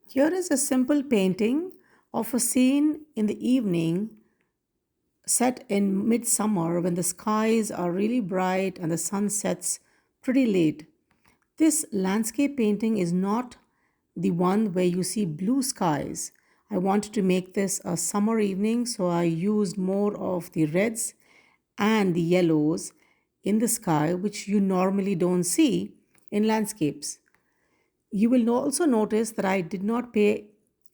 Here is a simple painting of a scene in the evening set in midsummer when the skies are really bright and the sun sets pretty late. This landscape painting is not the one where you see blue skies. I wanted to make this a summer evening, so I used more of the reds and the yellows in the sky, which you normally don't see in landscapes. You will also notice that I did not pay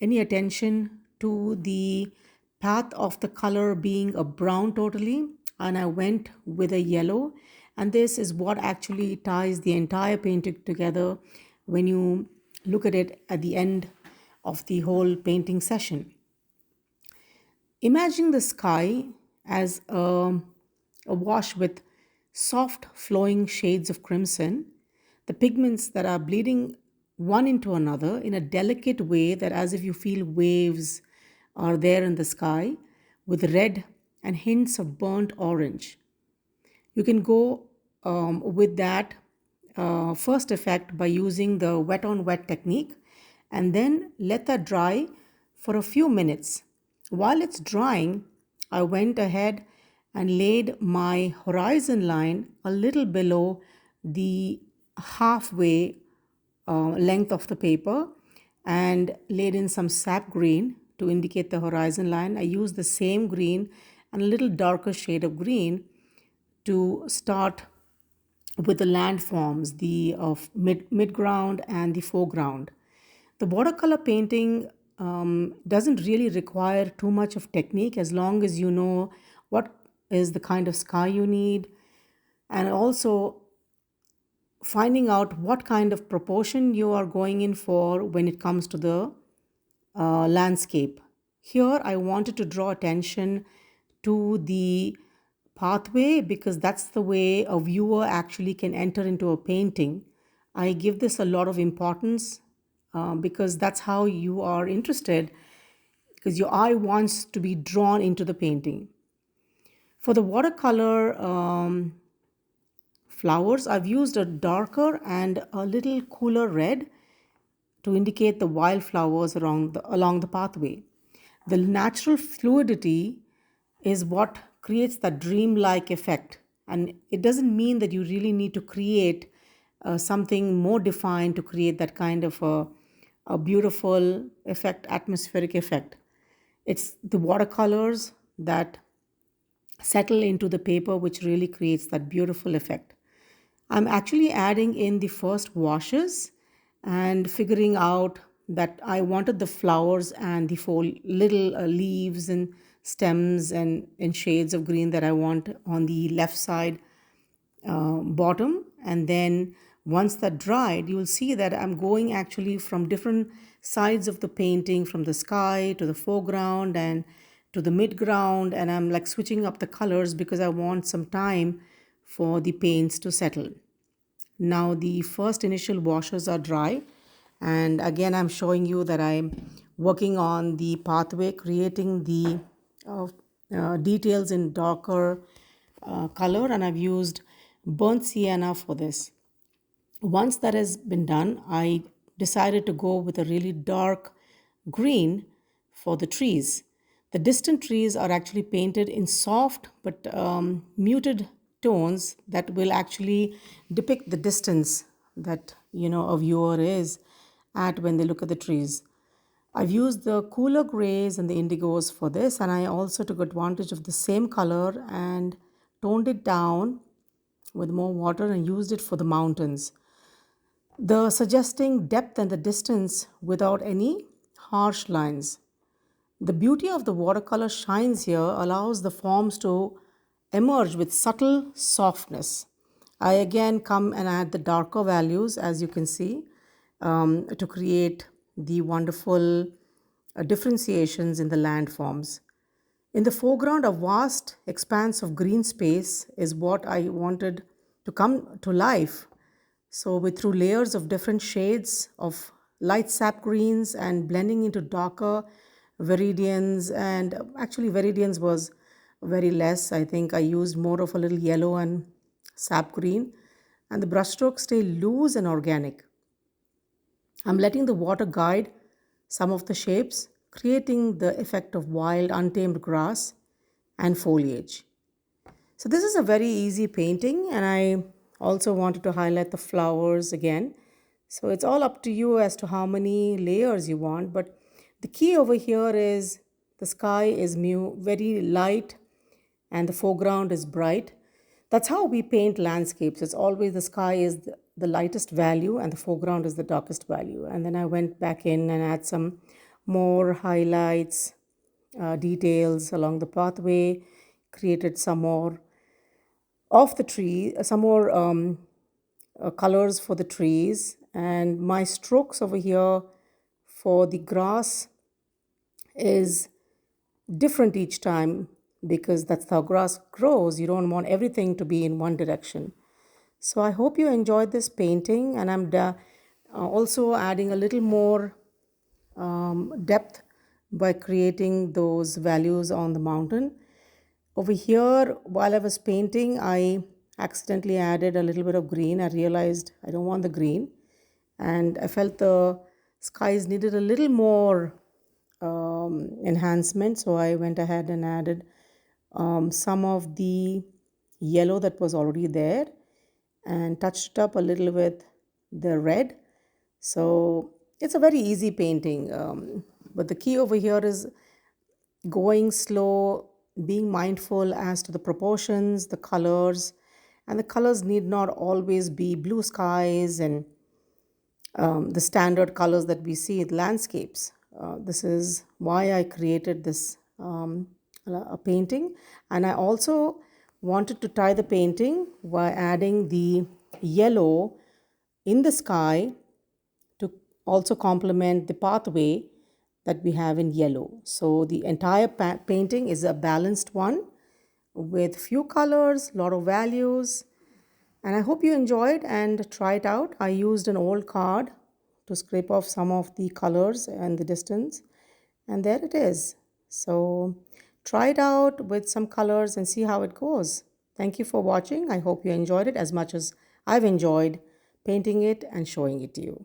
any attention to the path of the color being a brown totally, and I went with a yellow. And this is what actually ties the entire painting together when you look at it at the end of the whole painting session. Imagine the sky as a wash with soft flowing shades of crimson, the pigments that are bleeding one into another in a delicate way, that as if you feel waves are there in the sky, with red and hints of burnt orange. You can go with that first effect by using the wet on wet technique, and then let that dry for a few minutes. While it's drying, I went ahead and laid my horizon line a little below the halfway length of the paper and laid in some sap green to indicate the horizon line. I used the same green and a little darker shade of green to start with the landforms, the of midground and the foreground. The watercolor painting doesn't really require too much of technique as long as you know what is the kind of sky you need, and also finding out what kind of proportion you are going in for when it comes to the landscape. Here, I wanted to draw attention to the pathway because that's the way a viewer actually can enter into a painting. I give this a lot of importance because that's how you are interested, because your eye wants to be drawn into the painting. For the watercolor flowers, I've used a darker and a little cooler red to indicate the wildflowers along the pathway. The natural fluidity is what creates that dreamlike effect. And it doesn't mean that you really need to create something more defined to create that kind of a beautiful effect, atmospheric effect. It's the watercolors that settle into the paper which really creates that beautiful effect. I'm actually adding in the first washes and figuring out that I wanted the flowers and the four little leaves and stems and in shades of green that I want on the left side bottom. And then once that dried, you'll see that I'm going actually from different sides of the painting, from the sky to the foreground and to the midground, and I'm like switching up the colors because I want some time for the paints to settle. Now the first initial washes are dry, and again I'm showing you that I'm working on the pathway, creating the uh, details in darker color, and I've used burnt sienna for this. Once that has been done, I decided to go with a really dark green for the trees. The distant trees are actually painted in soft but muted tones that will actually depict the distance that a viewer is at when they look at the trees. I've used the cooler grays and the indigos for this, and I also took advantage of the same color and toned it down with more water and used it for the mountains, the suggesting depth and the distance without any harsh lines. The beauty of the watercolor shines here, allows the forms to emerge with subtle softness. I again come and add the darker values, as you can see, to create the wonderful differentiations in the landforms. In the foreground, a vast expanse of green space is what I wanted to come to life. So, with through layers of different shades of light sap greens and blending into darker viridians, and actually, viridians was very less. I think I used more of a little yellow and sap green, and the brushstrokes stay loose and organic. I'm letting the water guide some of the shapes, creating the effect of wild, untamed grass and foliage. So this is a very easy painting, and I also wanted to highlight the flowers again. So it's all up to you as to how many layers you want, but the key over here is the sky is very light and the foreground is bright. That's how we paint landscapes. It's always the sky is the lightest value and the foreground is the darkest value. And then I went back in and add some more highlights, details along the pathway, created some more of the tree, some more colors for the trees, and my strokes over here for the grass is different each time because that's how grass grows. You don't want everything to be in one direction. So I hope you enjoyed this painting, and I'm also adding a little more depth by creating those values on the mountain. Over here, while I was painting, I accidentally added a little bit of green. I realized I don't want the green, and I felt the skies needed a little more enhancement, so I went ahead and added some of the yellow that was already there and touched it up a little with the red. So it's a very easy painting, but the key over here is going slow, being mindful as to the proportions, the colors, and the colors need not always be blue skies and the standard colors that we see in landscapes. This is why I created this a painting, and I also wanted to tie the painting by adding the yellow in the sky to also complement the pathway that we have in yellow. So the entire painting is a balanced one with few colors, lot of values, and I hope you enjoyed and try it out. I used an old card to scrape off some of the colors and the distance, and there it is. So try it out with some colors and see how it goes. Thank you for watching. I hope you enjoyed it as much as I've enjoyed painting it and showing it to you.